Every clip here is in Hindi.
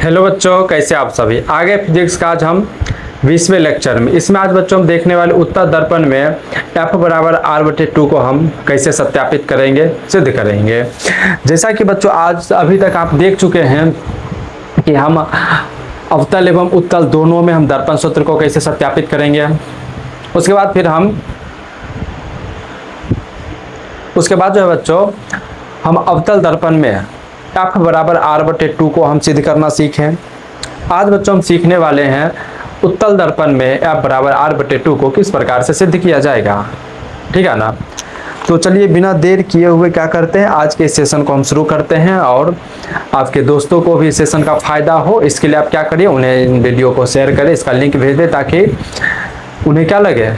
हेलो बच्चों, कैसे आप सभी। आगे फिजिक्स का आज हम 20वें लेक्चर में इसमें आज बच्चों हम देखने वाले उत्तर दर्पण में F बराबर r/2 को हम कैसे सत्यापित करेंगे, सिद्ध करेंगे। जैसा कि बच्चों आज अभी तक आप देख चुके हैं कि हम अवतल एवं उत्तल दोनों में हम दर्पण सूत्र को कैसे सत्यापित करेंगे। उसके बाद जो है बच्चों हम अवतल दर्पण में F बराबर r/2 को हम सिद्ध करना सीखें। आज बच्चों हम सीखने वाले हैं उत्तल दर्पण में F बराबर r/2 को किस प्रकार से सिद्ध किया जाएगा, ठीक है ना। तो चलिए बिना देर किए हुए क्या करते हैं, आज के सेशन को हम शुरू करते हैं। और आपके दोस्तों को भी इस सेशन का फायदा हो, इसके लिए आप क्या करिए, उन्हें इन वीडियो को शेयर करें, इसका लिंक भेज दें ताकि उन्हें क्या लगे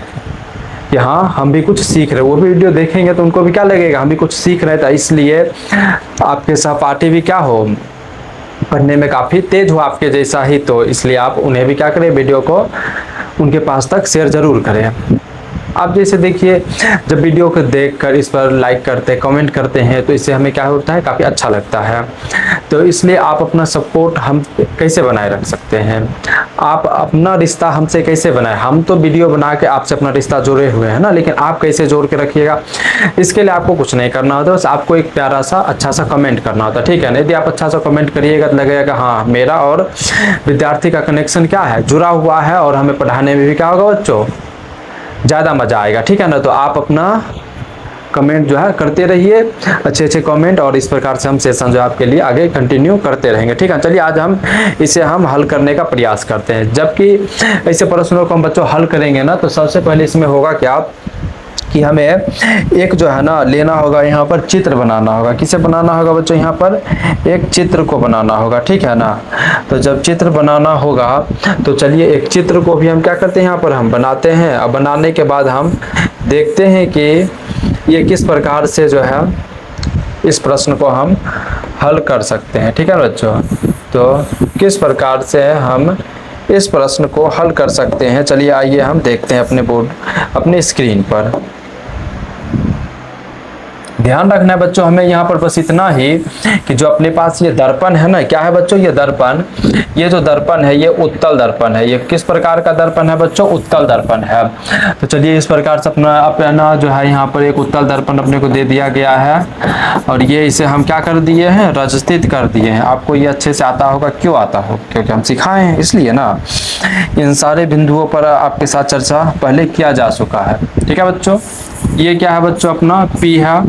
कि हाँ हम भी कुछ सीख रहे हैं। वो भी वीडियो देखेंगे तो उनको भी क्या लगेगा, हम भी कुछ सीख रहे थे। इसलिए आपके सहपाठी भी क्या हो, पढ़ने में काफ़ी तेज हो आपके जैसा ही, तो इसलिए आप उन्हें भी क्या करें, वीडियो को उनके पास तक शेयर ज़रूर करें। आप जैसे देखिए, जब वीडियो को देखकर इस पर लाइक करते, कमेंट करते हैं तो इससे हमें क्या होता है, काफ़ी अच्छा लगता है। तो इसलिए आप अपना सपोर्ट हम कैसे बनाए रख सकते हैं, आप अपना रिश्ता हमसे कैसे बनाए। हम तो वीडियो बना के आपसे अपना रिश्ता जोड़े हुए हैं ना, लेकिन आप कैसे जोड़ के रखिएगा, इसके लिए आपको कुछ नहीं करना होता, बस आपको एक प्यारा सा अच्छा सा कमेंट करना होता है, ठीक है ना। यदि आप अच्छा सा कमेंट करिएगा तो लगेगा हाँ मेरा और विद्यार्थी का कनेक्शन क्या है, जुड़ा हुआ है, और हमें पढ़ाने में भी क्या होगा बच्चों, ज़्यादा मज़ा आएगा, ठीक है ना। तो आप अपना कमेंट जो है करते रहिए, अच्छे अच्छे कमेंट, और इस प्रकार से हम सेशन जो आपके लिए आगे कंटिन्यू करते रहेंगे, ठीक है। चलिए आज हम इसे हल करने का प्रयास करते हैं। जबकि ऐसे प्रश्नों को हम बच्चों हल करेंगे ना, तो सबसे पहले इसमें होगा क्या कि हमें एक जो है ना लेना होगा, यहाँ पर चित्र बनाना होगा। किसे बनाना होगा बच्चों, यहाँ पर एक चित्र को बनाना होगा, ठीक है ना। तो जब चित्र बनाना होगा तो चलिए एक चित्र को भी हम क्या करते हैं, यहाँ पर हम बनाते हैं। अब बनाने के बाद हम देखते हैं कि ये किस प्रकार से जो है इस प्रश्न को हम हल कर सकते हैं, ठीक है बच्चों। तो किस प्रकार से हम इस प्रश्न को हल कर सकते हैं, चलिए आइए हम देखते हैं अपने बोर्ड, अपने स्क्रीन पर। ध्यान रखना है बच्चों हमें यहाँ पर बस इतना ही कि जो अपने पास ये दर्पण है ना, क्या है बच्चों, ये दर्पण, ये जो दर्पण है ये उत्तल दर्पण है। ये किस प्रकार का दर्पण है बच्चों, उत्तल दर्पण है। तो चलिए इस प्रकार से अपना जो है यहाँ पर एक उत्तल दर्पण अपने को दे दिया गया है, और ये इसे हम क्या कर दिए हैं, रजस्थित कर दिए हैं। आपको ये अच्छे से आता होगा, क्यों आता हो, क्योंकि हम सिखाए हैं इसलिए ना। इन सारे बिंदुओं पर आपके साथ चर्चा पहले किया जा चुका है, ठीक है बच्चों। ये क्या है बच्चों, अपना P है।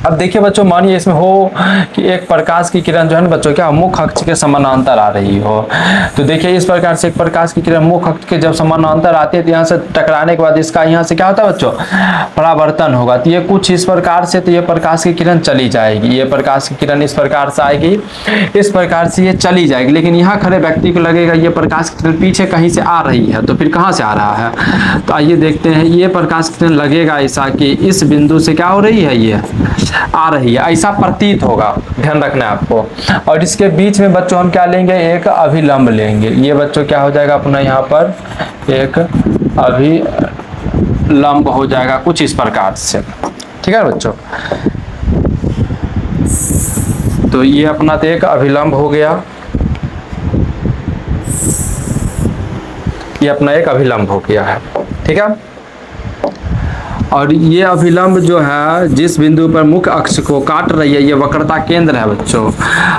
अब देखिए बच्चों, मानिए इसमें हो कि एक प्रकाश की किरण जो है ना बच्चों, क्या मुख्य अक्ष के समानांतर आ रही हो। तो देखिए इस प्रकार से एक प्रकाश की किरण मुख्य अक्ष के जब समानांतर आती है तो यहाँ से टकराने के बाद इसका यहाँ से क्या होता है बच्चों, परावर्तन होगा। तो ये कुछ इस प्रकार से, तो ये प्रकाश की किरण चली जाएगी, ये प्रकाश की किरण इस प्रकार से आएगी, इस प्रकार से ये चली जाएगी। लेकिन यहाँ खड़े व्यक्ति को लगेगा ये प्रकाश की किरण पीछे कहीं से आ रही है, तो फिर कहाँ से आ रहा है। तो आइए देखते हैं, ये प्रकाश की किरण लगेगा ऐसा कि इस बिंदु से क्या हो रही है, ये आ रही है, ऐसा प्रतीत होगा, ध्यान रखना है आपको। और इसके बीच में बच्चों हम क्या लेंगे, एक अभिलंब लेंगे। ये बच्चों क्या हो जाएगा अपना, यहाँ पर एक अभिलंब हो जाएगा कुछ इस प्रकार से, ठीक है बच्चों। तो ये अपना तो एक अभिलंब हो गया, ये अपना एक अभिलंब हो गया है, ठीक है। और ये अभिलंब जो है जिस बिंदु पर मुख्य अक्ष को काट रही है, ये वक्रता केंद्र है बच्चों।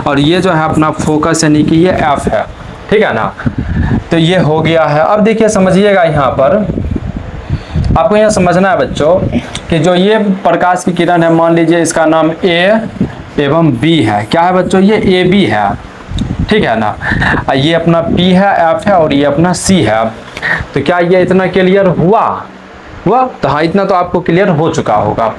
और ये जो है अपना फोकस यानी कि ये F है, ठीक है ना। तो ये हो गया है। अब देखिए समझिएगा, यहाँ पर आपको यहाँ समझना है बच्चों कि जो ये प्रकाश की किरण है, मान लीजिए इसका नाम A एवं B है। क्या है बच्चों, ये AB है, ठीक है ना। ये अपना P है, F है, और ये अपना C है। तो क्या ये इतना क्लियर हुआ, तो हाँ इतना तो आपको क्लियर हो चुका होगा।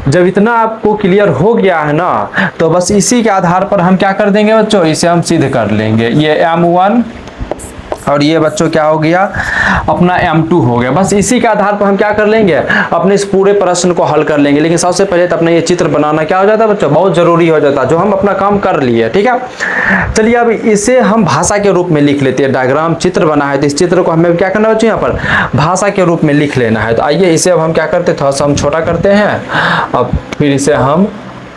जब इतना आपको क्लियर हो गया है ना, तो बस इसी के आधार पर हम क्या कर देंगे बच्चों, इसे हम सिद्ध कर लेंगे। ये M1 और ये बच्चों क्या हो गया, अपना M2 हो गया। बस इसी के आधार पर हम क्या कर लेंगे, अपने इस पूरे प्रश्न को हल कर लेंगे। लेकिन सबसे पहले तो अपना ये चित्र बनाना क्या हो जाता है बच्चों, बहुत जरूरी हो जाता है, जो हम अपना काम कर लिए, ठीक है। चलिए अब इसे हम भाषा के रूप में लिख लेते हैं। डायग्राम चित्र बना है तो इस चित्र को हमें क्या करना बच्चों, यहाँ पर भाषा के रूप में लिख लेना है। तो आइए इसे अब हम क्या करते हैं, थोड़ा सा हम छोटा करते हैं, अब फिर इसे हम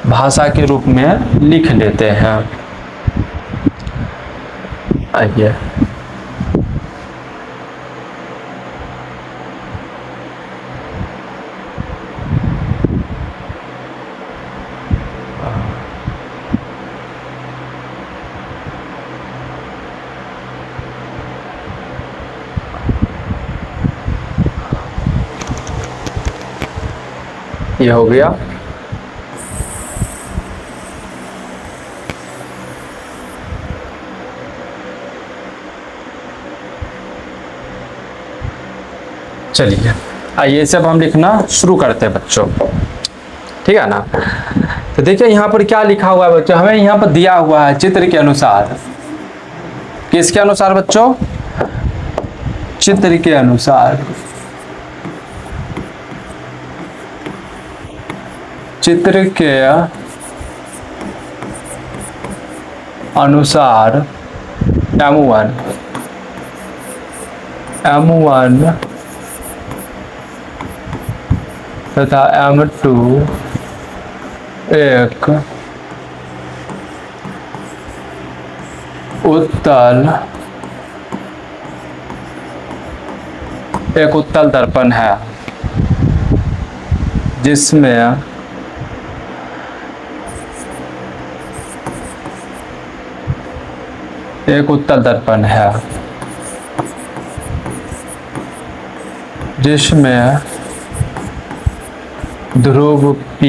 भाषा के रूप में लिख लेते हैं। आइए ये हो गया। चलिए आइए इसे अब हम लिखना शुरू करते हैं बच्चों, ठीक है ना। तो देखिए यहाँ पर क्या लिखा हुआ है बच्चों, हमें यहाँ पर दिया हुआ है चित्र के अनुसार। किसके अनुसार बच्चों? चित्र के अनुसार। चित्र के अनुसार M1 तथा M2 एक उत्तल दर्पण है, जिसमें एक उत्तल दर्पण है जिसमें ध्रुव P,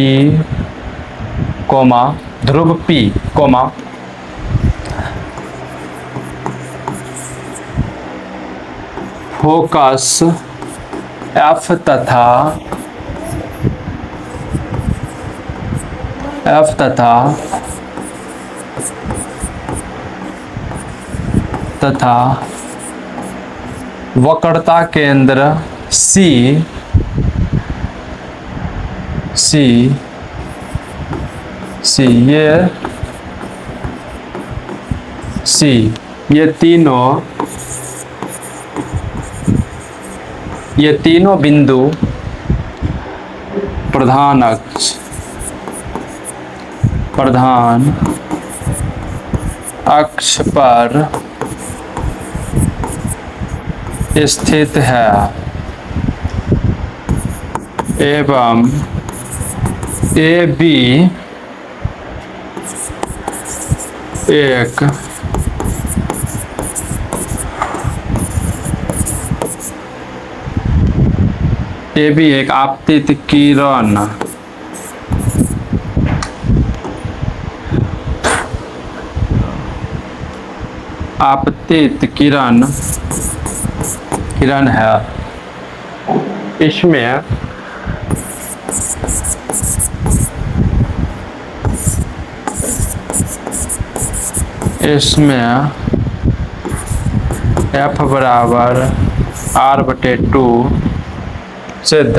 फोकस F तथा वक्रता केंद्र C ये तीनों बिंदु प्रधान अक्ष पर स्थित है एवं AB एक आपतित किरण है। इसमें F बराबर R/2 सिद्ध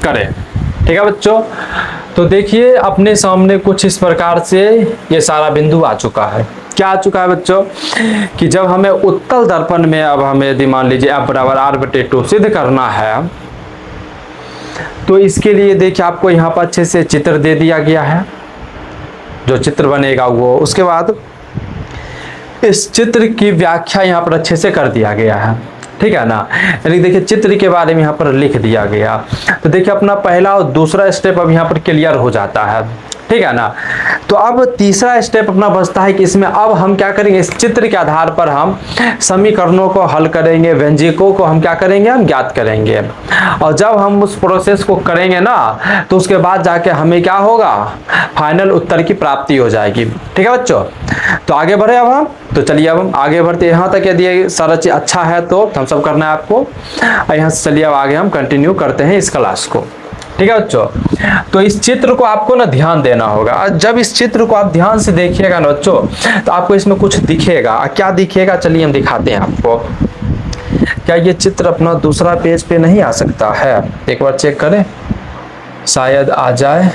करें, ठीक है बच्चों। तो देखिए अपने सामने कुछ इस प्रकार से ये सारा बिंदु आ चुका है। क्या आ चुका है बच्चों कि जब हमें उत्तल दर्पण में अब हमें यदि मान लीजिए F बराबर R/2 सिद्ध करना है, तो इसके लिए देखिए आपको यहाँ पर अच्छे से चित्र दे दिया गया है। जो चित्र बनेगा वो, उसके बाद इस चित्र की व्याख्या यहाँ पर अच्छे से कर दिया गया है, ठीक है ना। यानी देखिए चित्र के बारे में यहाँ पर लिख दिया गया। तो देखिए अपना पहला और दूसरा स्टेप अब यहाँ पर क्लियर हो जाता है, ठीक है ना। तो अब तीसरा स्टेप अपना बचता है कि इसमें अब हम क्या करेंगे, इस चित्र के आधार पर हम समीकरणों को हल करेंगे, व्यंजकों को हम क्या करेंगे, हम ज्ञात करेंगे। और जब हम उस प्रोसेस को करेंगे ना, तो उसके बाद जाके हमें क्या होगा, फाइनल उत्तर की प्राप्ति हो जाएगी, ठीक है बच्चों। तो आगे बढ़े अब हम, तो चलिए अब हम आगे बढ़ते। यहाँ तक यदि सारा चीज अच्छा है तो थम्स अप करना है आपको। यहाँ से चलिए अब आगे हम कंटिन्यू करते हैं इस क्लास को, ठीक है बच्चों। तो इस चित्र को आपको ना ध्यान देना होगा। जब इस चित्र को आप ध्यान से देखिएगा ना बच्चों, तो आपको इसमें कुछ दिखेगा। क्या दिखेगा, चलिए हम दिखाते हैं आपको। क्या ये चित्र अपना दूसरा पेज पे नहीं आ सकता है? एक बार चेक करें, शायद आ जाए।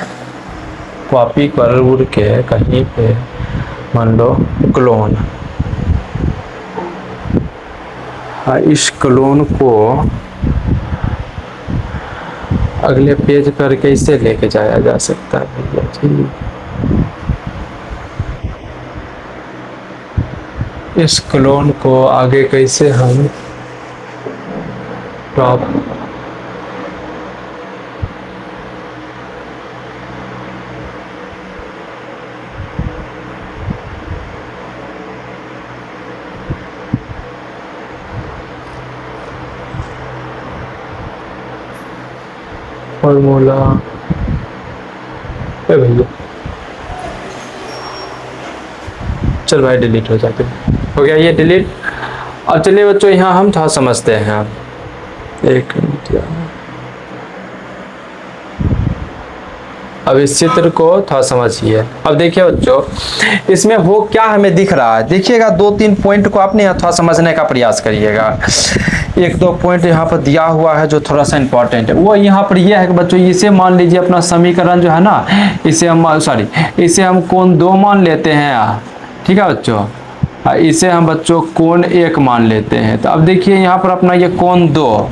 कॉपी कर के कहीं पे मान लो क्लोन, हाँ, इस क्लोन को अगले पेज पर कैसे लेके जाया जा सकता है भैया जी? इस क्लोन को आगे कैसे हम टॉप फॉर्मूला भैया, चल भाई डिलीट हो जाते, हो गया ये डिलीट। अब चलिए बच्चों यहाँ हम थोड़ा समझते हैं। एक मिनट यार, अब इस चित्र को थोड़ा समझिए। अब देखिए बच्चों, इसमें हो क्या हमें दिख रहा है, देखिएगा 2-3 पॉइंट को आपने थोड़ा समझने का प्रयास करिएगा। 1-2 पॉइंट यहाँ पर दिया हुआ है जो थोड़ा सा इंपॉर्टेंट है। वो यहाँ पर यह है कि बच्चों, इसे मान लीजिए अपना समीकरण जो है ना, इसे हम कोण 2 मान लेते हैं, ठीक है बच्चों। इसे हम बच्चों कोण 1 मान लेते हैं। तो अब देखिए यहाँ पर अपना ये कोण 2,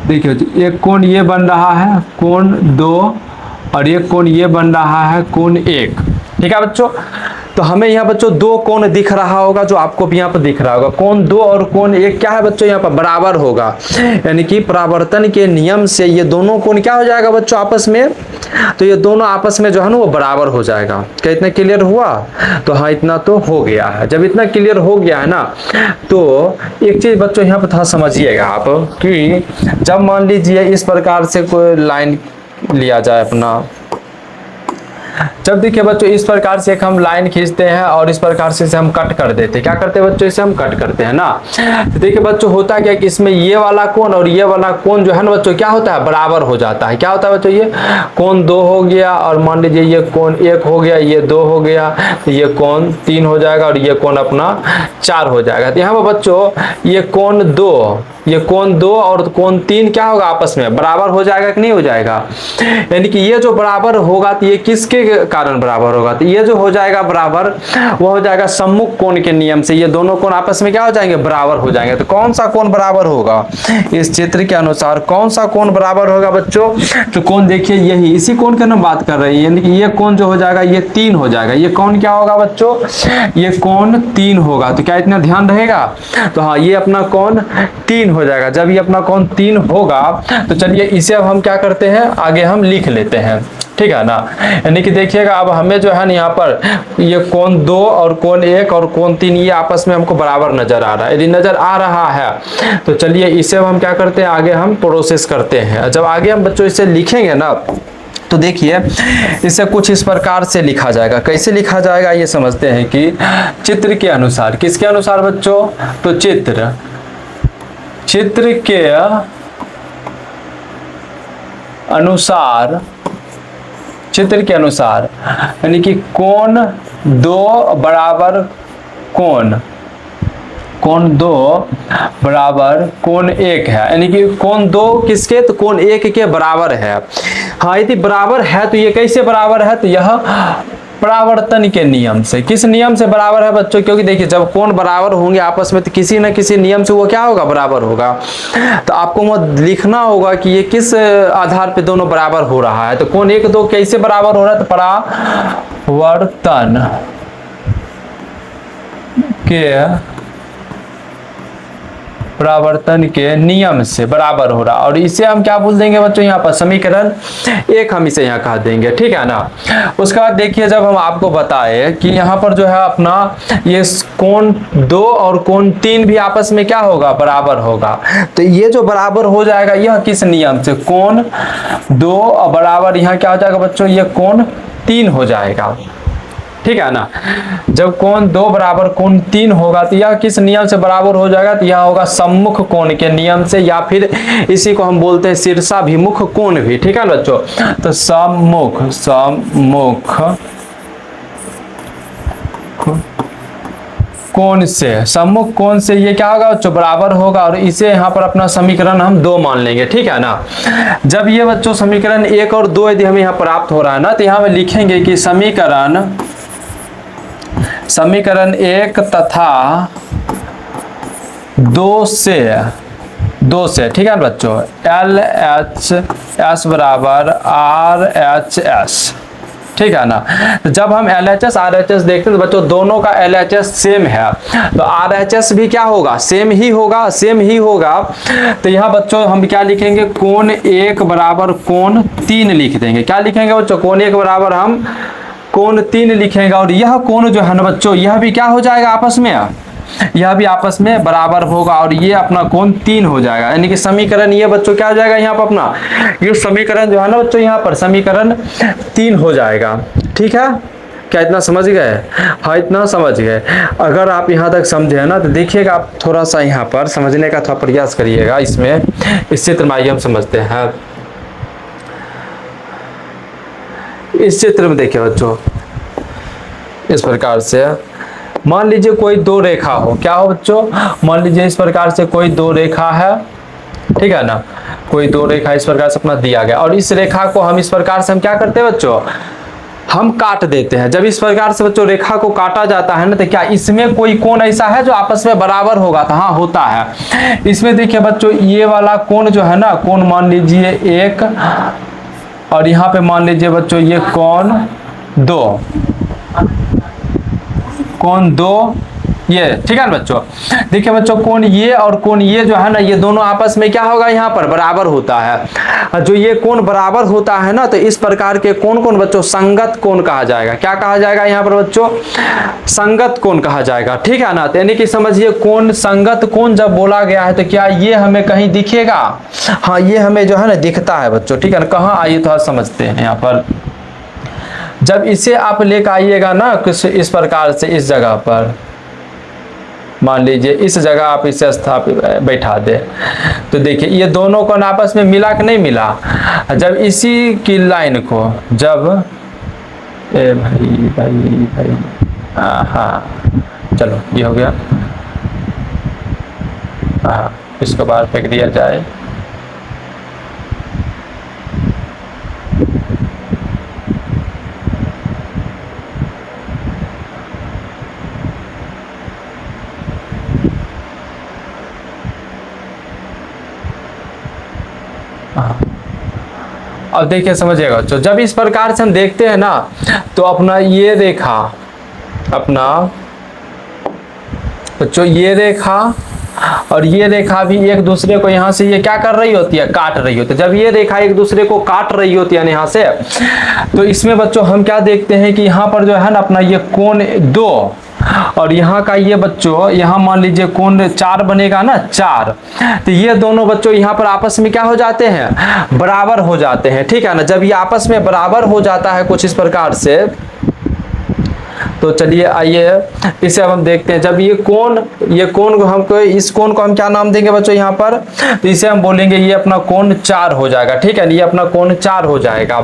देखिए एक कोण ये बन रहा है कोण 2, और एक कोण ये बन रहा है कोण 1, ठीक है बच्चों। तो हमें यहाँ बच्चों 2 कोण दिख रहा होगा, जो आपको भी यहाँ पर दिख रहा होगा। कोण 2 और कोण 1 क्या है बच्चों, यहाँ पर बराबर होगा, यानी कि परावर्तन के नियम से ये दोनों कोण क्या हो जाएगा बच्चों आपस में, तो ये दोनों आपस में जो है ना वो बराबर हो जाएगा। क्या इतना क्लियर हुआ? तो हाँ, इतना तो हो गया है। जब इतना क्लियर हो गया है ना, तो एक चीज बच्चों यहाँ पर थोड़ा समझिएगा आप, कि जब मान लीजिए इस प्रकार से कोई लाइन लिया जाए अपना, जब देखिए बच्चों इस प्रकार से एक हम लाइन खींचते हैं और इस प्रकार से इसे हम कट कर देते हैं, क्या करते हैं बच्चों, इसे हम कट करते हैं ना। तो देखिए बच्चों होता क्या कि इसमें ये वाला कोण और ये वाला कोण जो है ना बच्चों क्या होता है, बराबर हो जाता है। क्या होता है बच्चों, ये कोण 2 हो गया, और मान लीजिए ये कोण 1 हो गया, ये 2 हो गया, तो ये कोण 3 हो जाएगा, और ये कोण अपना 4 हो जाएगा। तो यहाँ पर बच्चों ये कोण 2 और कोण 3 क्या होगा, आपस में बराबर हो जाएगा कि नहीं हो जाएगा। यानी कि ये जो बराबर होगा तो ये किसके कारण बराबर होगा, तो ये जो हो जाएगा बराबर, वो हो जाएगा सम्मुख कोण के नियम से। ये दोनों कोण आपस में क्या हो जाएंगे, बराबर हो जाएंगे। तो कौन सा कोण बराबर होगा, इस चित्र के अनुसार कौन सा कोण बराबर होगा बच्चों, तो कोण देखिए यही, इसी कोण की हम बात कर रहे हैं। यानी कि ये कोण जो हो जाएगा ये 3 हो जाएगा। ये कोण क्या होगा बच्चों, ये कोण 3 होगा। तो क्या इतना ध्यान रहेगा, तो हाँ ये अपना कोण 3 हो जाएगा। जब ये अपना कोण 3 होगा, तो चलिए इसे अब हम क्या करते हैं, आगे हम लिख लेते हैं, ठीक है ना। यानी कि देखिएगा अब हमें जो है ना यहाँ पर ये कोण 2 और कोण 1 और कोण 3 ये आपस में हमको बराबर नजर आ रहा है। यदि नजर आ रहा है तो चलिए इसे हम क्या करते हैं, आगे हम प्रोसेस करते हैं। जब आगे हम बच्चों इसे लिखेंगे ना, तो देखिए इसे कुछ इस प्रकार से लिखा जाएगा। कैसे लिखा जाएगा ये समझते हैं कि चित्र के अनुसार, किसके अनुसार बच्चों, तो चित्र के अनुसार, चित्र के अनुसार, यानी कि कोण 2 बराबर कोण 2 बराबर कोण 1 है। यानी कि कोण 2 किसके, तो कोण 1 के बराबर है। हाँ यदि बराबर है तो ये कैसे बराबर है, तो यह परावर्तन के नियम से। किस नियम से बराबर है बच्चों, क्योंकि देखिए जब कोण बराबर होंगे आपस में तो किसी न किसी नियम से वो क्या होगा, बराबर होगा। तो आपको वो लिखना होगा कि ये किस आधार पे दोनों बराबर हो रहा है। तो कोण 1-2 कैसे बराबर हो रहा है, तो परावर्तन के नियम से बराबर हो रहा। और इसे हम क्या बोल देंगे बच्चों, यहाँ पर समीकरण 1 हम इसे यहाँ कह देंगे, ठीक है ना। उसके बाद देखिए जब हम आपको बताए कि यहाँ पर जो है अपना ये कोण 2 और कोण 3 भी आपस में क्या होगा, बराबर होगा। तो ये जो बराबर हो जाएगा यह किस नियम से, कोण 2 और बराबर यहाँ क्या हो जाएगा बच्चों, ये कोण 3 हो जाएगा, ठीक है ना। जब कोण 2 बराबर कोण 3 होगा तो यह किस नियम से बराबर हो जाएगा, तो यह होगा सम्मुख कोण के नियम से, या फिर इसी को हम बोलते हैं शीर्षाभिमुख कोण भी, ठीक है बच्चों। तो सम्मुख कोण से, सम्मुख कोण से ये क्या होगा बच्चों, बराबर होगा। और इसे यहाँ पर अपना समीकरण हम 2 मान लेंगे, ठीक है ना। जब ये बच्चों समीकरण 1 और 2 यदि हमें यहाँ प्राप्त हो रहा है ना, तो यहाँ में लिखेंगे कि समीकरण समीकरण 1 तथा 2 से ठीक है बच्चों, LHS बराबर RHS, ठीक है ना। तो जब हम LHS RHS देखते हैं तो बच्चों दोनों का LHS सेम है, तो RHS भी क्या होगा, सेम ही होगा। तो यहाँ बच्चों हम क्या लिखेंगे, कोण 1 बराबर कोण 3 लिख देंगे। क्या लिखेंगे बच्चों, कोण 1 बराबर हम कोण 3 लिखेंगे। और यह कोण जो है ना बच्चों, यह भी क्या हो जाएगा आपस में, यह भी आपस में बराबर होगा और ये अपना कोण 3 हो जाएगा। यानी कि समीकरण ये बच्चों क्या हो जाएगा यहाँ पर अपना, ये समीकरण जो है ना बच्चों यहाँ पर समीकरण 3 हो जाएगा। ठीक है, क्या इतना समझ गए? हाँ इतना समझ गए। अगर आप यहाँ तक समझे ना तो देखिएगा, आप थोड़ा सा यहाँ पर समझने का थोड़ा प्रयास करिएगा। इसमें इस चित्र में आइए हम समझते हैं। इस चित्र में देखिए बच्चों, इस प्रकार से मान लीजिए कोई दो रेखा हो, क्या हो बच्चों, मान लीजिए इस प्रकार से कोई दो रेखा है, ठीक है ना, कोई दो रेखा इस प्रकार से अपना दिया गया और इस रेखा को हम इस प्रकार से हम क्या करते हैं बच्चों, हम काट देते हैं। जब इस प्रकार से बच्चों रेखा को काटा जाता है ना, तो क्या इसमें कोई कोण ऐसा है जो आपस में बराबर होगा? तो हाँ होता है। इसमें देखिए बच्चों ये वाला कोण जो है ना, कोण मान लीजिए 1 और यहाँ पे मान लीजिए बच्चों ये कोण 2, कोण 2 ये, ठीक है ना बच्चों। देखिए बच्चों कोण ये और कोण ये जो है ना, ये दोनों आपस में क्या होगा, यहाँ पर बराबर होता है। जो ये कोण बराबर होता है ना, तो इस प्रकार के कोण को बच्चों संगत कोण कहा जाएगा। क्या कहा जाएगा यहाँ पर बच्चों, संगत कोण कहा जाएगा, ठीक है ना। तो यानी कि समझिए कोण संगत कोण जब बोला गया है तो क्या ये हमें कहीं दिखेगा? हाँ ये हमें जो है ना दिखता है बच्चों, ठीक है ना। कहाँ आइए थोड़ा समझते हैं यहाँ पर। जब इसे आप लेकर आइएगा ना कुछ इस प्रकार से, इस जगह पर मान लीजिए इस जगह आप इसे स्थापित बैठा दे, तो देखिए ये दोनों कोण आपस में मिला कि नहीं मिला? जब इसी की लाइन को जब भाई हाँ चलो ये हो गया, हाँ इसको बाहर फेंक दिया जाए। अब देखिए समझिएगा बच्चों, जब इस प्रकार से हम देखते हैं ना, तो अपना ये रेखा, अपना बच्चों ये रेखा और ये रेखा भी एक दूसरे को यहाँ से ये क्या कर रही होती है, काट रही होती है। जब ये रेखा एक दूसरे को काट रही होती है यहाँ से, तो इसमें बच्चों हम क्या देखते हैं कि यहाँ पर जो है ना अपना ये कोण 2 और यहाँ का ये बच्चों, यहाँ मान लीजिए कोण 4 बनेगा ना, 4, तो ये दोनों बच्चों यहाँ पर आपस में क्या हो जाते हैं, बराबर हो जाते हैं, ठीक है ना। जब ये आपस में बराबर हो जाता है कुछ इस प्रकार से, तो चलिए आइए इसे अब हम देखते हैं। जब ये कोण को हमको, इस कोण को हम क्या नाम देंगे बच्चों यहाँ पर, तो इसे हम बोलेंगे ये अपना कोण 4 हो जाएगा, ठीक है। ये अपना कोण 4 हो जाएगा,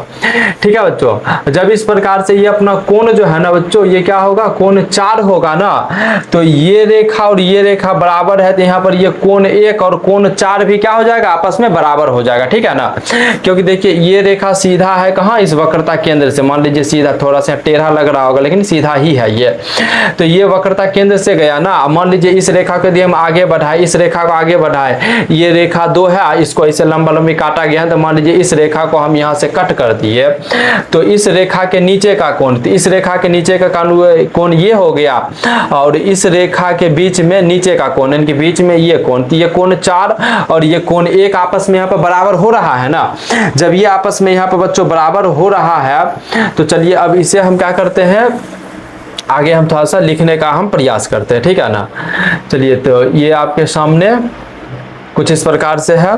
ठीक है बच्चों। जब इस प्रकार से ये अपना कोण जो है ना बच्चों, ये क्या होगा, कोण 4 होगा ना, तो ये रेखा और ये रेखा बराबर है, तो यहाँ पर ये कोण 1 और कोण 4 भी क्या हो जाएगा, आपस में बराबर हो जाएगा, ठीक है ना। क्योंकि देखिए ये रेखा सीधा है कहाँ, इस वक्रता केंद्र से, मान लीजिए सीधा, थोड़ा सा टेढ़ा लग रहा होगा लेकिन सीधा ही है ये, तो ये वक्रता केंद्र से गया ना। मान लीजिए इस रेखा को दिए हम आगे बढ़ाए, इस रेखा को आगे बढ़ाए, ये रेखा 2 है, इसको ऐसे लंबा लंबी काटा गया है, तो मान लीजिए इस रेखा को हम यहाँ से कट कर दिए, तो इस रेखा के नीचे का कोण, तो इस रेखा के नीचे का कोण ये हो गया और इस रेखा के बीच में नीचे का कोण, इनके बीच में ये कोण, तो ये कोण 4 और ये कोण 1 आपस में यहाँ पर बराबर हो रहा है ना। जब ये आपस में यहाँ पर बच्चों बराबर हो रहा है, तो चलिए अब इसे हम क्या करते हैं, आगे हम थोड़ा सा लिखने का हम प्रयास करते हैं, ठीक है ना। चलिए तो ये आपके सामने कुछ इस प्रकार से है।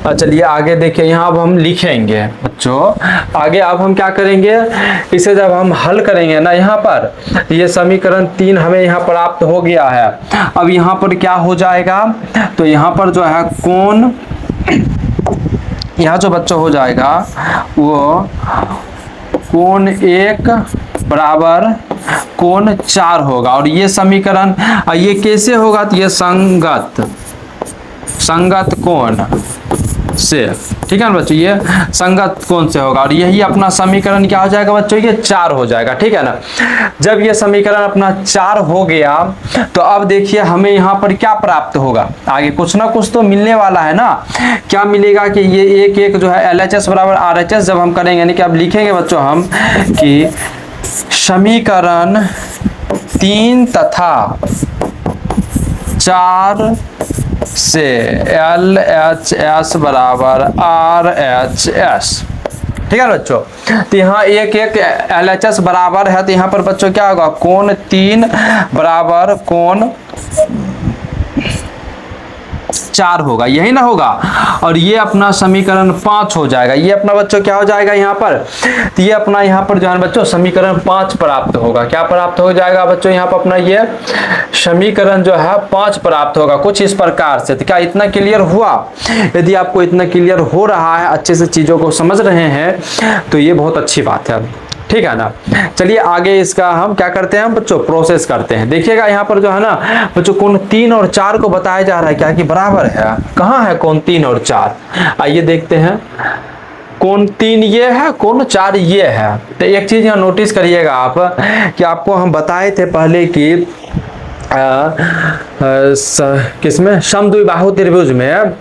चलिए आगे देखिए, यहाँ अब हम लिखेंगे बच्चों, आगे अब हम क्या करेंगे, इसे जब हम हल करेंगे ना यहाँ पर, ये समीकरण 3 हमें यहाँ प्राप्त हो गया है। अब यहाँ पर क्या हो जाएगा, तो यहाँ पर जो है कोण, यहाँ जो बच्चों हो जाएगा वो कोण 1 बराबर कोण 4 होगा और ये समीकरण, ये कैसे होगा, तो ये संगत कोण, से। ठीक है ना बच्चों, ये संगत कोण से होगा और यही अपना समीकरण क्या हो जाएगा बच्चों, ये 4 हो जाएगा। ठीक है ना, जब ये समीकरण अपना 4 हो गया तो अब देखिए हमें यहाँ पर क्या प्राप्त होगा, आगे कुछ ना कुछ तो मिलने वाला है ना। क्या मिलेगा कि ये एक एक जो है LHS बराबर RHS जब हम करेंगे, यानी कि अब लिखेंगे बच्चों हम कि समीकरण 3 तथा 4 से LHS बराबर RHS। ठीक है बच्चों, तो यहाँ एक एक LHS बराबर है, तो यहाँ पर बच्चों क्या होगा, कोण 3 बराबर कोण 4 होगा, यही ना होगा। और ये अपना समीकरण 5 हो जाएगा। ये अपना बच्चों क्या हो जाएगा यहाँ पर, तो ये अपना यहाँ पर जो है बच्चों समीकरण 5 प्राप्त होगा। क्या प्राप्त हो जाएगा बच्चों, यहाँ पर अपना ये समीकरण जो है 5 प्राप्त होगा कुछ इस प्रकार से। तो क्या इतना क्लियर हुआ? यदि आपको इतना क्लियर हो रहा है, अच्छे से चीजों को समझ रहे हैं, तो ये बहुत अच्छी बात है। ठीक है ना, चलिए आगे इसका हम क्या करते हैं, हम बच्चों प्रोसेस करते हैं। देखिएगा यहाँ पर जो है ना बच्चों कोण 3 और 4 को बताया जा रहा है क्या कि बराबर है। कहाँ है कोण 3 और 4, आइए देखते हैं। कोण 3 ये है, कोण 4 ये है। तो एक चीज यहाँ नोटिस करिएगा आप कि आपको हम बताए थे पहले कि किसमें, समद्विबाहु त्रिभुज में,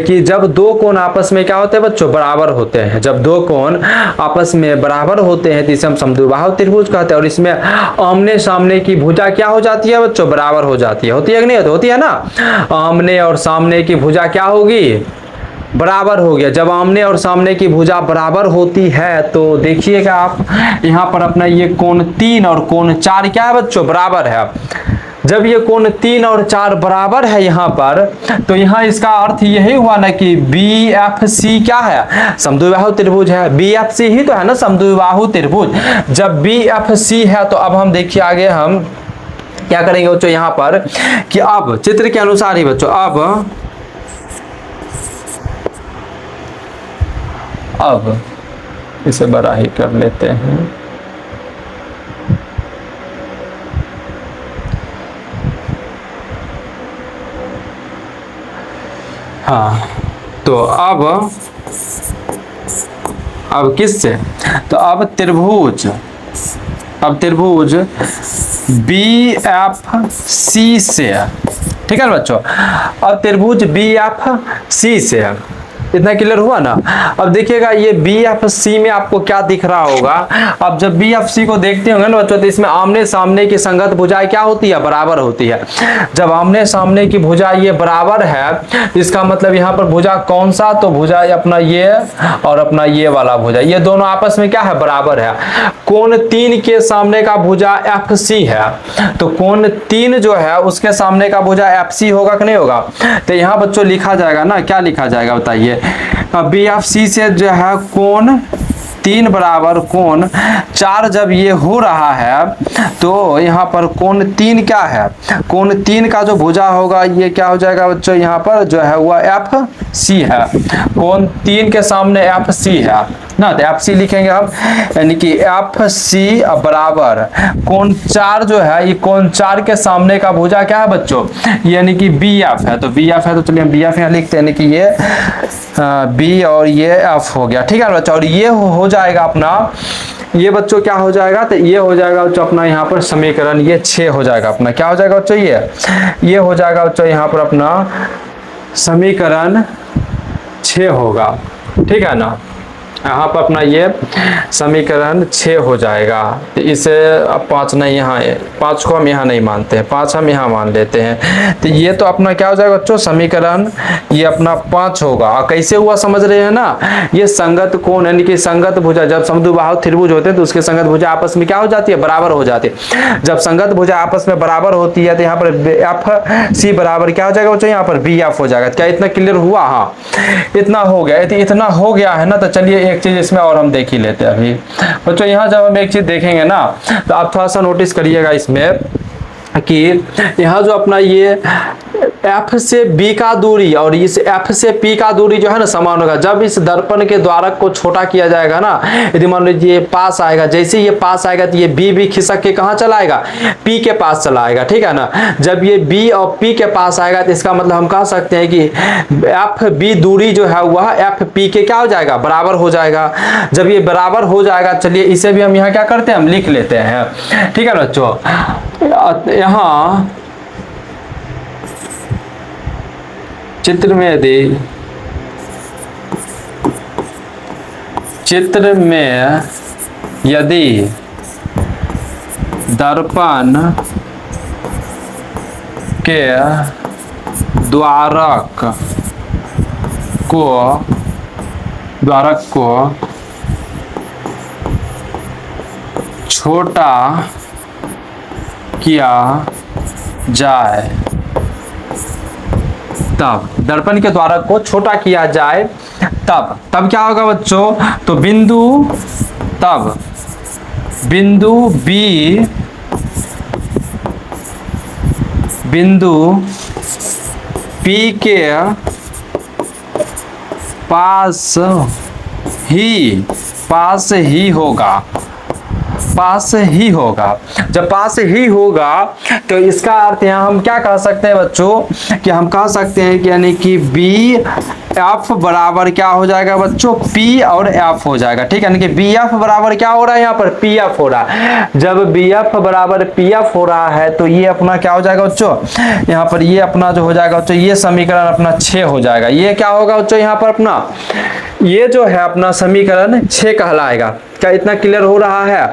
कि जब दो कोण आपस में क्या होते हैं बच्चों, बराबर होते हैं। जब दो कोण आपस में बराबर होते हैं तो इसे हम समद्विबाहु त्रिभुज कहते हैं। और इसमें आमने सामने की भुजा क्या हो जाती है बच्चों, बराबर हो जाती है। होती है कि नहीं होती है ना, आमने और सामने की भुजा क्या होगी, बराबर हो गया। जब आमने और सामने की भुजा बराबर होती है तो देखिएगा आप यहाँ पर अपना ये कोण 3 और कोण 4 क्या है बच्चों, बराबर है। जब ये कोण 3 और 4 बराबर है यहाँ पर, तो यहाँ इसका अर्थ यही हुआ ना कि BFC क्या है, समद्विबाहु त्रिभुज है। BFC ही तो है ना समद्विबाहु त्रिभुज। जब BFC है तो अब हम देखिए आगे हम क्या करेंगे बच्चों यहाँ पर कि अब चित्र के अनुसार ही बच्चों अब इसे बड़ा ही कर लेते हैं। हाँ, तो अब किससे, तो अब त्रिभुज BFC से। ठीक है बच्चों, अब त्रिभुज BFC से, इतना क्लियर हुआ ना। अब देखिएगा ये BFC में आपको क्या दिख रहा होगा। अब जब BFC को देखते होंगे ना बच्चों, तो इसमें आमने सामने की संगत भुजाएं क्या होती है, बराबर होती है। जब आमने सामने की भुजा ये बराबर है, इसका मतलब यहाँ पर भुजा कौन सा, तो भुजा अपना ये और अपना ये वाला भुजा, ये दोनों आपस में क्या है, बराबर है। कोण 3 के सामने का भुजा FC है, तो कोण 3 जो है उसके सामने का भुजा FC होगा कि नहीं होगा। तो यहाँ बच्चों लिखा जाएगा ना, क्या लिखा जाएगा बताइए, BFC से जो है कोण 3 बराबर कोण 4 जब ये हो रहा है, तो यहाँ पर कोण 3 क्या है, कोण 3 का जो भुजा होगा ये क्या हो जाएगा बच्चों, यहाँ पर जो है वह FC है। कोण 3 के सामने FC है ना, तो FC लिखेंगे हम, यानी कि FC बराबर कोण 4 जो है, ये कोण 4 के सामने का भुजा क्या है बच्चों, यानी कि BF है। तो BF है तो चलिए हम BF यहाँ लिखते हैं, यानी कि ये B और ये F हो गया। ठीक है बच्चों, और ये हो जाएगा अपना, ये बच्चों क्या हो जाएगा, तो ये हो जाएगा बच्चों अपना यहाँ पर समीकरण ये 6 हो जाएगा अपना। क्या हो जाएगा बच्चों, ये हो जाएगा बच्चों यहाँ पर अपना समीकरण 6 होगा। ठीक है ना, यहाँ पर अपना ये समीकरण 6 हो जाएगा। तो इसे अब 5 नहीं, यहाँ 5 को हम यहाँ नहीं मानते हैं, 5 हम यहाँ मान लेते हैं। तो ये तो अपना क्या हो जाएगा बच्चों, समीकरण ये अपना 5 होगा। और कैसे हुआ समझ रहे हैं ना, ये संगत कोण यानी कि संगत भुजा, जब समद्विबाहु त्रिभुज होते हैं तो उसके संगत भुजा आपस में क्या हो जाती है, बराबर हो जाती है। जब संगत भुजा आपस में बराबर होती है तो यहाँ पर FC बराबर क्या हो जाएगा बच्चों, यहाँ पर BF हो जाएगा। क्या इतना क्लियर हुआ, हाँ इतना हो गया। इतना हो गया है ना, तो चलिए एक चीज इसमें और हम देख ही लेते हैं अभी बच्चों। यहाँ जब हम एक चीज देखेंगे ना, तो आप थोड़ा सा नोटिस करिएगा इसमें कि यहाँ जो अपना ये F से B का दूरी और इस F से P का दूरी जो है ना समान होगा। जब इस दर्पण के द्वारक को छोटा किया जाएगा ना, यदि मान लीजिए पास आएगा, जैसे ये पास आएगा तो ये B भी खिसक के कहाँ चला आएगा, P के पास चला आएगा, ठीक है ना। जब ये B और P के पास आएगा तो इसका मतलब हम कह सकते हैं कि FB दूरी जो है वह FP के क्या हो जाएगा, बराबर हो जाएगा। जब ये बराबर हो जाएगा, चलिए इसे भी हम यहाँ क्या करते हैं, हम लिख लेते हैं, ठीक है ना बच्चों। यहाँ चित्र में यदि दर्पण के द्वारक को छोटा किया जाए, तब दर्पण के द्वारक को छोटा किया जाए तब क्या होगा बच्चों, तो बिंदु P के पास ही होगा। जब पास ही होगा तो इसका अर्थ यहाँ हम क्या कह सकते हैं बच्चों, कि हम कह सकते हैं कि यानी कि BF बराबर क्या हो जाएगा बच्चों, P और F हो जाएगा, ठीक है। यानी कि BF बराबर क्या हो रहा है, यहाँ पर PF हो रहा है। जब BF बराबर PF हो रहा है तो ये अपना क्या हो जाएगा बच्चों, यहाँ पर ये अपना जो हो जाएगा बच्चों, ये समीकरण अपना 6 हो जाएगा। ये क्या होगा बच्चों, यहाँ पर अपना ये जो है अपना समीकरण 6 कहलाएगा। क्या इतना क्लियर हो रहा है?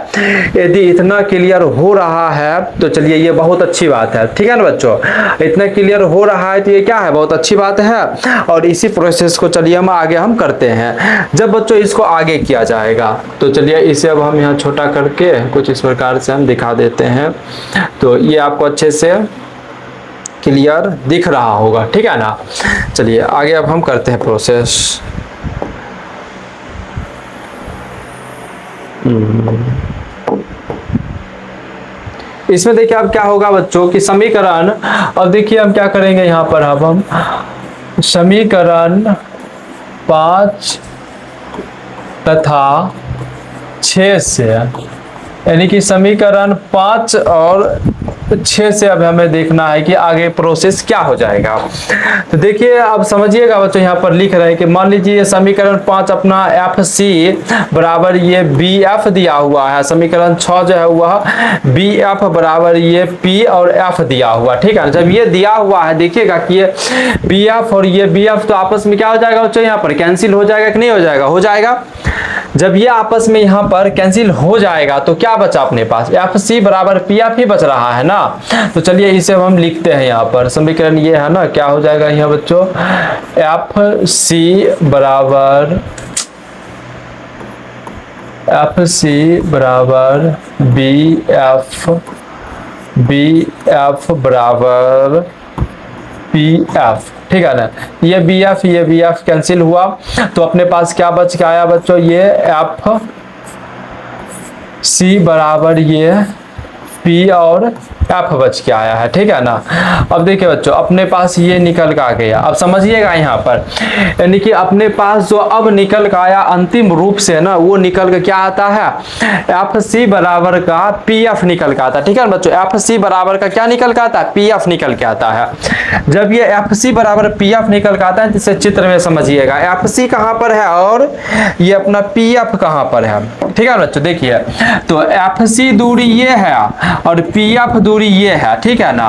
यदि इतना क्लियर हो रहा है तो चलिए ये बहुत अच्छी बात है, ठीक है ना बच्चों। इतना क्लियर हो रहा है तो ये क्या है, बहुत अच्छी बात है। और इसी प्रोसेस को चलिए हम आगे करते हैं। जब बच्चों इसको आगे किया जाएगा तो चलिए इसे अब हम यहाँ छोटा करके कुछ इस प्रकार से हम दिखा देते हैं, तो ये आपको अच्छे से क्लियर दिख रहा होगा, ठीक है ना। चलिए आगे अब हम करते हैं प्रोसेस। इसमें देखिए अब क्या होगा बच्चों कि समीकरण, अब देखिए हम क्या करेंगे यहाँ पर, अब हम समीकरण 5 तथा 6 से, यानी कि समीकरण 5 और 6 से अब हमें देखना है कि आगे प्रोसेस क्या हो जाएगा। तो देखिए अब समझिएगा बच्चों, यहाँ पर लिख रहे हैं कि मान लीजिए ये समीकरण 5 अपना FC बराबर ये BF दिया हुआ है, समीकरण 6 जो है वह BF बराबर ये P और F दिया हुआ, ठीक है। जब ये दिया हुआ है देखिएगा कि ये BF और ये BF तो आपस में क्या हो जाएगा बच्चों, यहाँ पर कैंसिल हो जाएगा कि नहीं हो जाएगा, हो जाएगा। जब ये आपस में यहाँ पर कैंसिल हो जाएगा तो क्या बचा अपने पास, FC बराबर PF ही बच रहा है ना। तो चलिए इसे हम लिखते हैं, यहाँ पर समीकरण ये है ना, क्या हो जाएगा यहाँ बच्चों, FC बराबर BF बराबर PF, ठीक है ना। ये BF कैंसिल हुआ तो अपने पास क्या बच के आया बच्चों, ये FC बराबर ये P और F बच के आया है, ठीक है ना। अब देखिए बच्चों अपने पास ये निकल का आ गया, अब समझिएगा यहाँ पर, यानी कि अपने पास जो अब निकल का आया अंतिम रूप से ना, वो निकल का क्या आता है, FC बराबर का PF निकल का आता है, ठीक है ना बच्चों। FC बराबर का क्या निकल का आता है, PF निकल के आता है। जब ये FC बराबर PF निकल का आता है, जिसे चित्र में समझिएगा, FC कहाँ पर है और ये अपना PF कहाँ पर है, ठीक है बच्चों। देखिए तो FC दूरी ये है और PF दूरी ये है, ठीक है ना।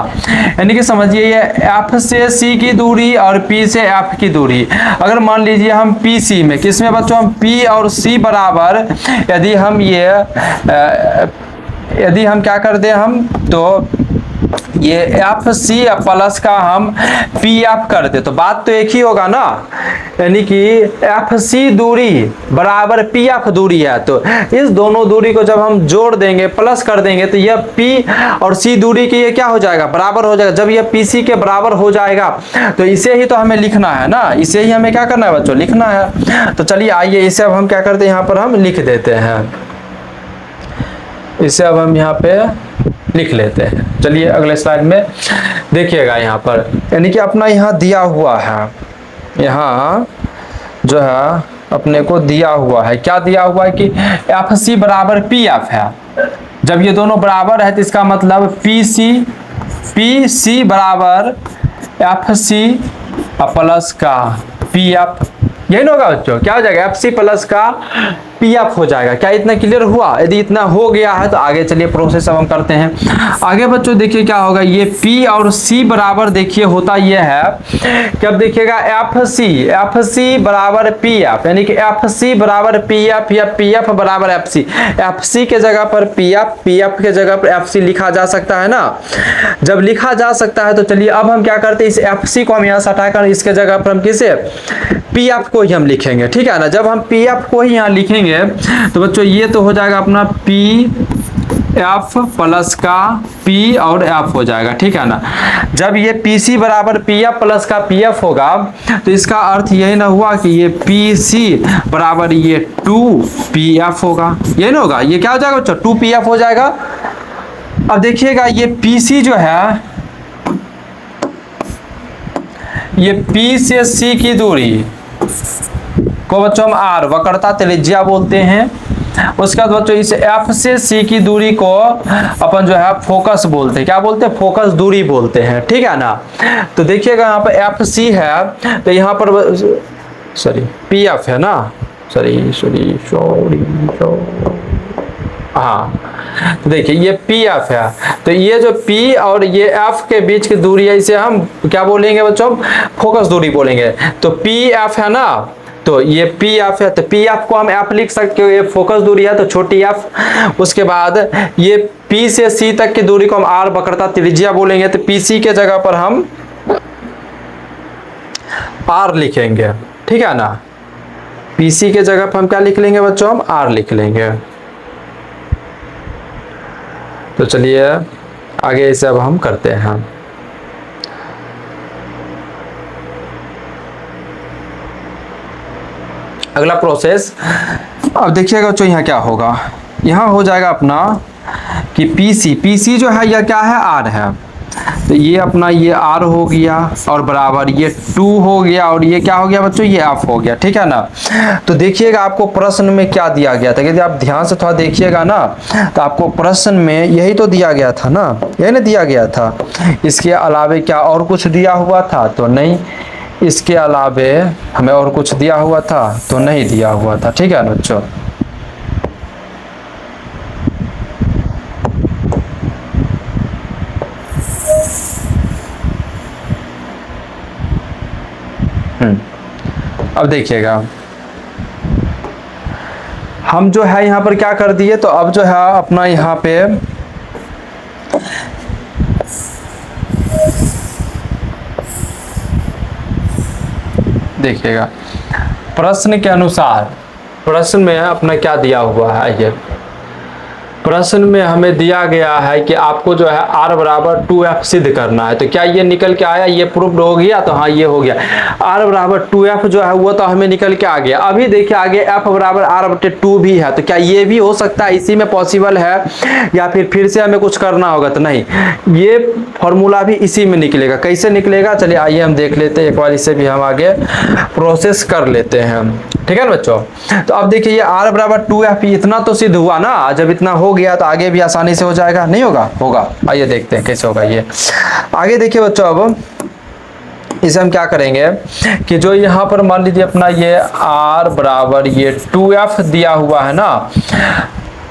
यानी कि समझिए ये F से C की दूरी और P से F की दूरी, अगर मान लीजिए हम PC में, किस में बच्चों, हम P और C बराबर यदि हम क्या कर दें, हम तो ये FC प्लस का हम PF कर दे तो बात तो एक ही होगा ना। यानी कि FC दूरी बराबर PF दूरी है, तो इस दोनों दूरी को जब हम जोड़ देंगे, प्लस कर देंगे, तो यह P और C दूरी की ये क्या हो जाएगा, बराबर हो जाएगा। जब यह PC के बराबर हो जाएगा तो इसे ही तो हमें लिखना है ना, इसे ही हमें क्या करना है बच्चों, लिखना है। तो चलिए आइए इसे अब हम क्या करते हैं, यहाँ पर हम लिख देते हैं, इसे अब हम यहाँ पे लिख लेते हैं। चलिए अगले स्लाइड में देखिएगा यहाँ पर, यानी कि अपना यहाँ दिया हुआ है, यहाँ जो है अपने को दिया हुआ है, क्या दिया हुआ है कि एफ सी बराबर पी एफ है। जब ये दोनों बराबर है तो इसका मतलब पी सी बराबर एफ सी प्लस का पी एफ, यही ना होगा बच्चों, क्या हो जाएगा एफ सी प्लस का पी एफ हो जाएगा। क्या इतना क्लियर हुआ? यदि इतना हो गया है तो आगे चलिए प्रोसेस अब हम करते हैं। आगे बच्चों देखिए क्या होगा, ये P और C बराबर देखिए होता ये है कि अब देखिएगा एफ सी बराबर पी एफ, यानी कि एफ सी बराबर पी एफ या पी एफ बराबर एफ सी के जगह पर पी एफ के जगह पर एफ सी लिखा जा सकता है ना। जब लिखा जा सकता है तो चलिए अब हम क्या करते हैं, इस एफ सी को हम यहाँ से हटाकर इसके जगह पर हम किसे पी एफ को ही हम लिखेंगे, ठीक है ना। जब हम पी एफ को ही यहाँ लिखेंगे तो बच्चों ये तो हो जाएगा अपना पी एफ प्लस का पी और एफ हो जाएगा, ठीक है ना। जब ये पी सी बराबर पी एफ प्लस का पी एफ होगा तो इसका अर्थ यही ना हुआ कि ये पी सी बराबर ये 2 पी एफ होगा, यही ना होगा। ये क्या हो जाएगा बच्चों 2 पी एफ हो जाएगा। अब देखिएगा ये पी सी जो है, ये पी से सी की दूरी को बच्चों हम आर वक्रता त्रिज्या बोलते हैं। उसके बाद बच्चों इस एफ से सी की दूरी को अपन जो है फोकस बोलते हैं, क्या बोलते हैं फोकस दूरी बोलते हैं, ठीक है ना। तो देखिएगा यहाँ पर एफ सी है तो यहाँ पर सॉरी पी एफ है ना, सॉरी हाँ, तो देखिए ये पी एफ है, तो ये जो पी और ये एफ के बीच की दूरी है इसे हम क्या बोलेंगे बच्चों फोकस दूरी बोलेंगे। तो पी एफ है ना, तो ये पी एफ है, तो पी एफ को हम एफ लिख सकते हो, ये फोकस दूरी है तो छोटी एफ। उसके बाद ये पी से सी तक की दूरी को हम आर वक्रता त्रिज्या बोलेंगे, तो पी सी के जगह पर हम आर लिखेंगे, ठीक है ना। पी सी के जगह पर हम क्या लिख लेंगे बच्चों, हम आर लिख लेंगे। तो चलिए आगे इसे अब हम करते हैं। अगला प्रोसेस अब देखिएगा बच्चों यहाँ क्या होगा, यहाँ हो जाएगा अपना कि पी सी जो है यह क्या है आर है, तो ये अपना ये आर हो गया और बराबर ये 2 हो गया और ये क्या हो गया बच्चों ये एफ हो गया, ठीक है ना। तो देखिएगा आपको प्रश्न में क्या दिया गया था, यदि आप ध्यान से थोड़ा देखिएगा ना तो आपको प्रश्न में यही तो दिया गया था ना, यही ना दिया गया था। इसके अलावे क्या और कुछ दिया हुआ था तो नहीं, इसके अलावे हमें और कुछ दिया हुआ था तो नहीं दिया हुआ था, ठीक है ना बच्चों। अब देखिएगा हम जो है यहाँ पर क्या कर दिए, तो अब जो है अपना यहाँ पे देखिएगा प्रश्न के अनुसार, प्रश्न में अपना क्या दिया हुआ है, ये प्रश्न में हमें दिया गया है कि आपको जो है r बराबर 2f सिद्ध करना है। तो क्या ये निकल के आया, ये प्रूफ हो गया, तो हाँ ये हो गया। r बराबर 2f जो है वो तो हमें निकल के आ गया। अभी देखिए आगे f बराबर r/2 भी है, तो क्या ये भी हो सकता है, इसी में पॉसिबल है या फिर से हमें कुछ करना होगा, तो नहीं, ये फॉर्मूला भी इसी में निकलेगा। कैसे निकलेगा चलिए आइए हम देख लेते हैं एक बार, इसे भी हम आगे प्रोसेस कर लेते हैं, ठीक है ना बच्चों। तो अब देखिए ये r बराबर 2f इतना तो सिद्ध हुआ ना, जब इतना हो गया तो आगे भी आसानी से हो जाएगा, नहीं होगा, होगा। आइए देखते हैं कैसे होगा ये। आगे देखिए बच्चों अब इसे हम क्या करेंगे कि जो यहाँ पर मान लीजिए अपना ये r बराबर ये 2f दिया हुआ है ना,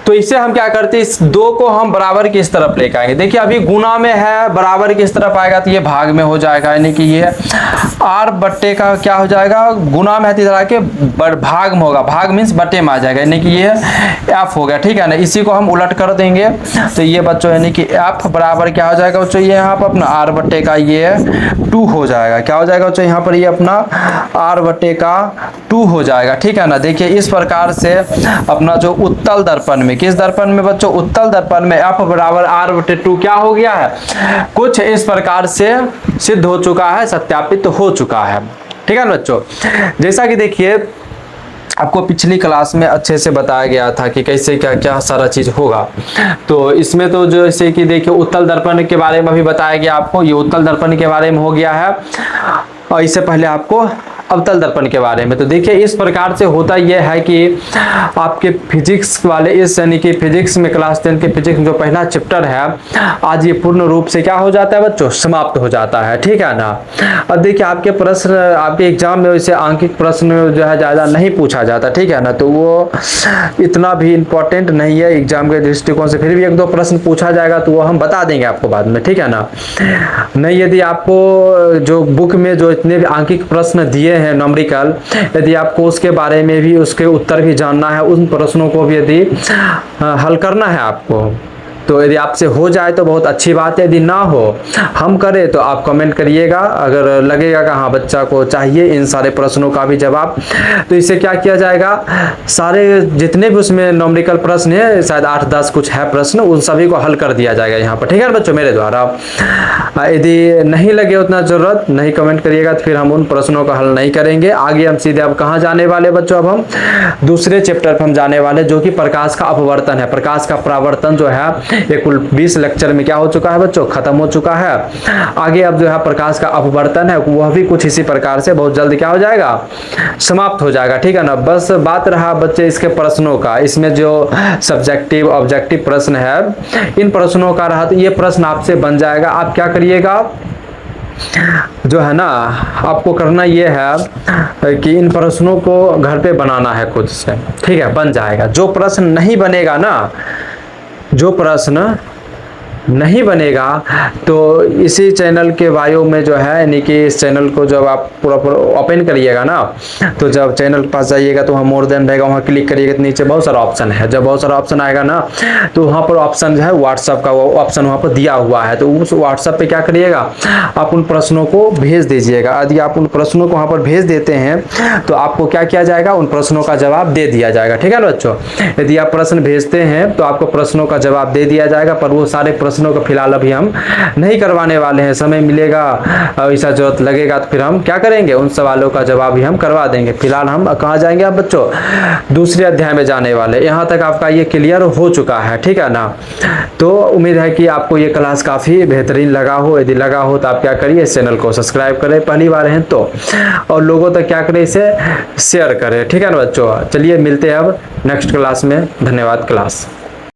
तो इसे हम क्या करते हैं, इस 2 को हम बराबर की इस तरफ लेकर आएंगे। देखिए अभी गुना में है, बराबर की इस तरफ आएगा तो ये भाग में हो जाएगा, यानी कि ये r बट्टे का क्या हो जाएगा, गुना में है तो इधर आके भाग में होगा, भाग मीन्स बट्टे में आ जाएगा, यानी कि ये f हो गया, ठीक है ना। इसी को हम उलट कर देंगे तो ये बच्चों यानी कि f बराबर क्या हो जाएगा बच्चों, ये यहाँ पर अपना r बट्टे का ये 2 हो जाएगा। क्या हो जाएगा बच्चों, यहाँ पर ये अपना r बट्टे का 2 हो जाएगा, ठीक है ना। देखिए इस प्रकार से अपना जो उत्तल दर्पण में, किस दर्पण में बच्चों, उत्तल दर्पण में f बराबर r/2 क्या हो गया है, कुछ इस प्रकार से सिद्ध हो चुका है, सत्यापित हो चुका है, ठीक है ना बच्चों। जैसा कि देखिए आपको पिछली क्लास में अच्छे से बताया गया था कि कैसे क्या क्या सारा चीज़ होगा। तो इसमें तो जैसे कि देखिए उत्तल दर्पण के बारे में भी बताया गया आपको, ये उत्तल दर्पण के बारे में हो गया है। और इससे पहले आपको अवतल दर्पण के बारे में, तो देखिए इस प्रकार से होता यह है कि आपके फिजिक्स वाले इस यानी कि फिजिक्स में क्लास 10 के फिजिक्स में जो पहला चैप्टर है आज ये पूर्ण रूप से क्या हो जाता है बच्चों, समाप्त हो जाता है, ठीक है ना। अब देखिए आपके प्रश्न आपके एग्जाम में वैसे आंकिक प्रश्न जो है ज़्यादा नहीं पूछा जाता, ठीक है ना, तो वो इतना भी इम्पोर्टेंट नहीं है एग्जाम के दृष्टिकोण से। फिर भी एक दो प्रश्न पूछा जाएगा तो वो हम बता देंगे आपको बाद में, ठीक है ना। नहीं, यदि आपको जो बुक में जो इतने भी आंकिक प्रश्न दिए हैं न्यूमेरिकल, यदि आपको उसके बारे में भी उसके उत्तर भी जानना है, उन प्रश्नों को भी यदि हल करना है आपको, तो यदि आपसे हो जाए तो बहुत अच्छी बात है, यदि ना हो हम करें तो आप कमेंट करिएगा। अगर लगेगा कि हाँ बच्चा को चाहिए इन सारे प्रश्नों का भी जवाब, तो इससे क्या किया जाएगा, सारे जितने भी उसमें न्यूमेरिकल प्रश्न है, शायद 8-10 कुछ है प्रश्न, उन सभी को हल कर दिया जाएगा यहाँ पर, ठीक है ना बच्चों मेरे द्वारा। यदि नहीं लगे उतना ज़रूरत, नहीं कमेंट करिएगा तो फिर हम उन प्रश्नों का हल नहीं करेंगे। आगे हम सीधे अब कहाँ जाने वाले बच्चों, अब हम दूसरे चैप्टर पर हम जाने वाले, जो कि प्रकाश का अपवर्तन है। प्रकाश का परावर्तन जो है ये कुल 20 लेक्चर में क्या हो चुका है बच्चों, खत्म हो चुका है। आगे अब जो है प्रकाश का अपवर्तन है वह भी कुछ इसी प्रकार से बहुत जल्द क्या हो जाएगा, समाप्त हो जाएगा, ठीक है ना। बस बात रहा बच्चे इसके प्रश्नों का, इसमें जो सब्जेक्टिव ऑब्जेक्टिव प्रश्न है इन प्रश्नों का रहा, तो ये प्रश्न आपसे बन जाएगा। आप क्या करिएगा, जो है ना आपको करना ये है कि इन प्रश्नों को घर पे बनाना है खुद से, ठीक है, बन जाएगा। जो प्रश्न नहीं बनेगा ना, जो प्रश्न नहीं बनेगा तो इसी चैनल के बायो में जो है, यानी कि इस चैनल को जब आप पूरा ओपन करिएगा ना, तो जब चैनल के पास जाइएगा तो वहाँ मोर देन रहेगा, वहाँ क्लिक करिएगा तो नीचे बहुत सारा ऑप्शन है। जब बहुत सारा ऑप्शन आएगा ना तो वहाँ पर ऑप्शन जो है व्हाट्सअप का, वो ऑप्शन वहाँ पर दिया हुआ है, तो उस व्हाट्सअप पे क्या करिएगा, आप उन प्रश्नों को भेज दीजिएगा। यदि आप उन प्रश्नों को वहाँ पर भेज देते हैं तो आपको क्या किया जाएगा, उन प्रश्नों का जवाब दे दिया जाएगा, ठीक है ना बच्चों। यदि आप प्रश्न भेजते हैं तो आपको प्रश्नों का जवाब दे दिया जाएगा, पर वो सारे प्रश्नों का फिलहाल अभी हम नहीं करवाने वाले हैं। समय मिलेगा, ऐसा जरूरत लगेगा तो फिर हम क्या करेंगे, उन सवालों का जवाब भी हम करवा देंगे। फिलहाल हम कहाँ जाएंगे आप बच्चों, दूसरे अध्याय में जाने वाले। यहाँ तक आपका ये क्लियर हो चुका है, ठीक है ना। तो उम्मीद है कि आपको ये क्लास काफ़ी बेहतरीन लगा हो। यदि लगा हो तो आप क्या करिए, इस चैनल को सब्सक्राइब करें पहली बार हैं तो, और लोगों तक क्या करें, इसे शेयर करें, ठीक है ना बच्चों। चलिए मिलते हैं अब नेक्स्ट क्लास में। धन्यवाद क्लास।